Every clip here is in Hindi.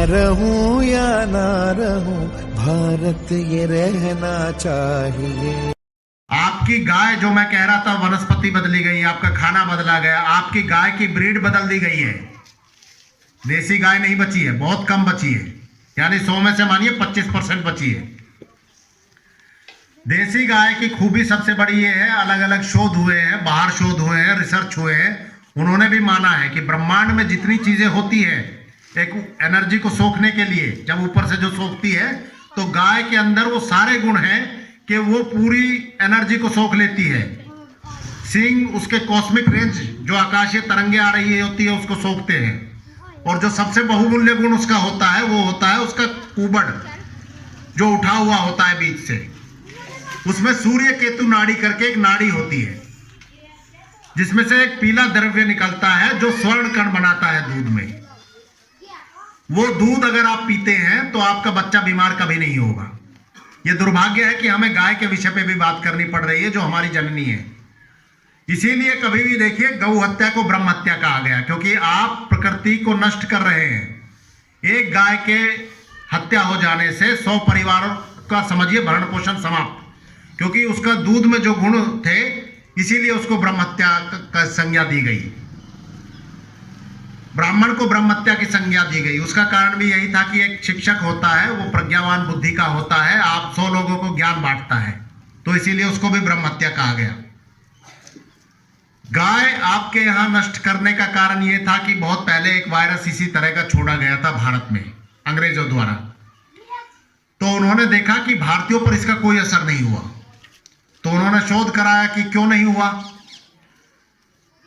रहूं या ना रहूं, भारत ये रहना चाहिए। आपकी गाय, जो मैं कह रहा था वनस्पति बदली गई, आपका खाना बदला गया, आपकी गाय की ब्रीड बदल दी गई है। देसी गाय नहीं बची है, बहुत कम बची है, यानी 100 में से मानिए 25% बची है। देसी गाय की खूबी सबसे बड़ी ये है, अलग अलग शोध हुए हैं, बाहर शोध हुए हैं, रिसर्च हुए हैं, उन्होंने भी माना है कि ब्रह्मांड में जितनी चीजें होती है एक एनर्जी को सोखने के लिए, जब ऊपर से जो सोखती है, तो गाय के अंदर वो सारे गुण हैं कि वो पूरी एनर्जी को सोख लेती है। सींग उसके कॉस्मिक रेंज, जो आकाशीय तरंगे आ रही होती है, उसको सोखते हैं। और जो सबसे बहुमूल्य गुण उसका होता है, वो होता है उसका कुबड़, जो उठा हुआ होता है बीच से। उसमें सूर्य केतु नाड़ी करके एक नाड़ी होती है, जिसमें से एक पीला द्रव्य निकलता है जो स्वर्ण कण बनाता है दूध में। वो दूध अगर आप पीते हैं तो आपका बच्चा बीमार कभी नहीं होगा। ये दुर्भाग्य है कि हमें गाय के विषय पे भी बात करनी पड़ रही है, जो हमारी जननी है। इसीलिए कभी भी देखिए, गौ हत्या को ब्रह्म हत्या कहा गया, क्योंकि आप प्रकृति को नष्ट कर रहे हैं। एक गाय के हत्या हो जाने से 100 परिवारों का समझिए भरण पोषण समाप्त, क्योंकि उसका दूध में जो गुण थे, इसीलिए उसको ब्रह्म हत्या का संज्ञा दी गई। ब्राह्मण को ब्रह्म हत्या की संज्ञा दी गई। उसका कारण भी यही था कि एक शिक्षक होता है, वो प्रज्ञावान बुद्धि का होता है, आप 100 लोगों को ज्ञान बांटता है, तो इसीलिए उसको भी ब्रह्म हत्या कहा गया। गाय आपके यहां नष्ट करने का कारण यह था कि बहुत पहले एक वायरस इसी तरह का छोड़ा गया था भारत में अंग्रेजों द्वारा। तो उन्होंने देखा कि भारतीयों पर इसका कोई असर नहीं हुआ, तो उन्होंने शोध कराया कि क्यों नहीं हुआ।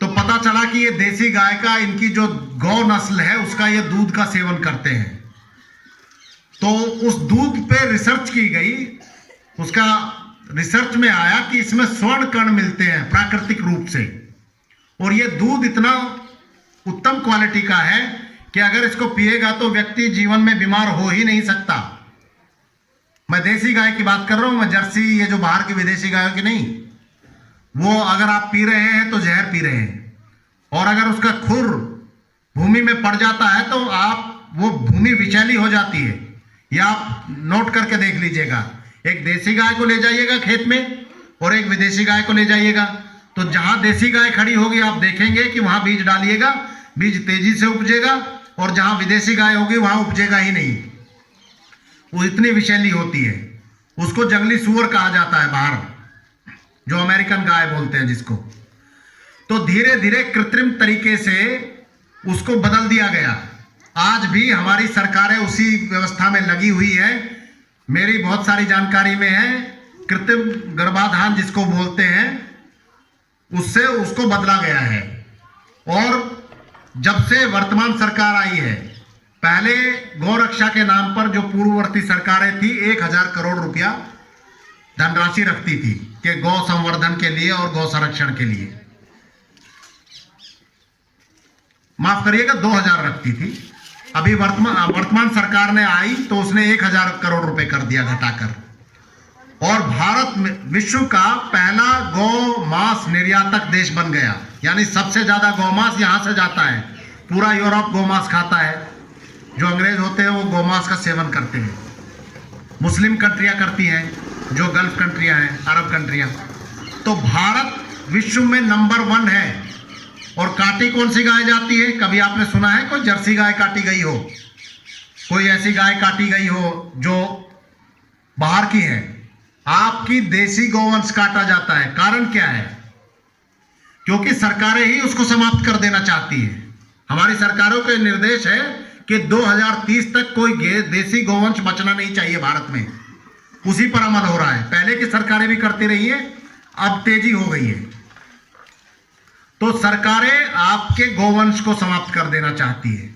तो पता चला कि ये देसी गाय का, इनकी जो गौ नस्ल है, उसका ये दूध का सेवन करते हैं। तो उस दूध पे रिसर्च की गई। उसका रिसर्च में आया कि इसमें स्वर्ण कण मिलते हैं प्राकृतिक रूप से, और ये दूध इतना उत्तम क्वालिटी का है कि अगर इसको पिएगा तो व्यक्ति जीवन में बीमार हो ही नहीं सकता। मैं देसी गाय की बात कर रहा हूं, मैं जर्सी, ये जो बाहर की विदेशी गायों की नहीं। वो अगर आप पी रहे हैं तो जहर पी रहे हैं, और अगर उसका खुर भूमि में पड़ जाता है तो आप, वो भूमि विषैली हो जाती है। या आप नोट करके देख लीजिएगा, एक देसी गाय को ले जाइएगा खेत में और एक विदेशी गाय को ले जाइएगा, तो जहां देसी गाय खड़ी होगी आप देखेंगे कि वहां बीज डालिएगा, बीज तेजी से उपजेगा, और जहां विदेशी गाय होगी वहां उपजेगा ही नहीं। वो इतनी विषैली होती है। उसको जंगली सूअर कहा जाता है बाहर, जो अमेरिकन गाय बोलते हैं जिसको। तो धीरे धीरे कृत्रिम तरीके से उसको बदल दिया गया। आज भी हमारी सरकारें उसी व्यवस्था में लगी हुई है। मेरी बहुत सारी जानकारी में है, कृत्रिम गर्भाधान जिसको बोलते हैं, उससे उसको बदला गया है। और जब से वर्तमान सरकार आई है, पहले गौ रक्षा के नाम पर जो पूर्ववर्ती सरकारें थी, 1000 करोड़ रुपया धनराशि रखती थी कि गौ संवर्धन के लिए और गौ संरक्षण के लिए, माफ करिएगा 2000 रखती थी। अभी वर्तमान सरकार ने आई तो उसने 1000 करोड़ रुपए कर दिया घटाकर, और भारत में विश्व का पहला गौ मांस निर्यातक देश बन गया। यानी सबसे ज्यादा गौ मांस यहां से जाता है। पूरा यूरोप गौ मांस खाता है। जो अंग्रेज होते हैं वो गौ मांस का सेवन करते हैं। मुस्लिम कंट्रियां करती हैं, जो गल्फ कंट्रियां हैं, अरब कंट्रियां। तो भारत विश्व में नंबर 1 है। और काटी कौन सी गाय जाती है? कभी आपने सुना है कोई जर्सी गाय काटी गई हो, कोई ऐसी गाय काटी गई हो जो बाहर की है? आपकी देसी गौवंश काटा जाता है। कारण क्या है? क्योंकि सरकारें ही उसको समाप्त कर देना चाहती है। हमारी सरकारों के निर्देश है कि 2030 तक कोई देसी गौवंश बचना नहीं चाहिए भारत में। उसी पर अमल हो रहा है। पहले की सरकारें भी करती रही है, अब तेजी हो गई है। तो सरकारें आपके गौवंश को समाप्त कर देना चाहती है।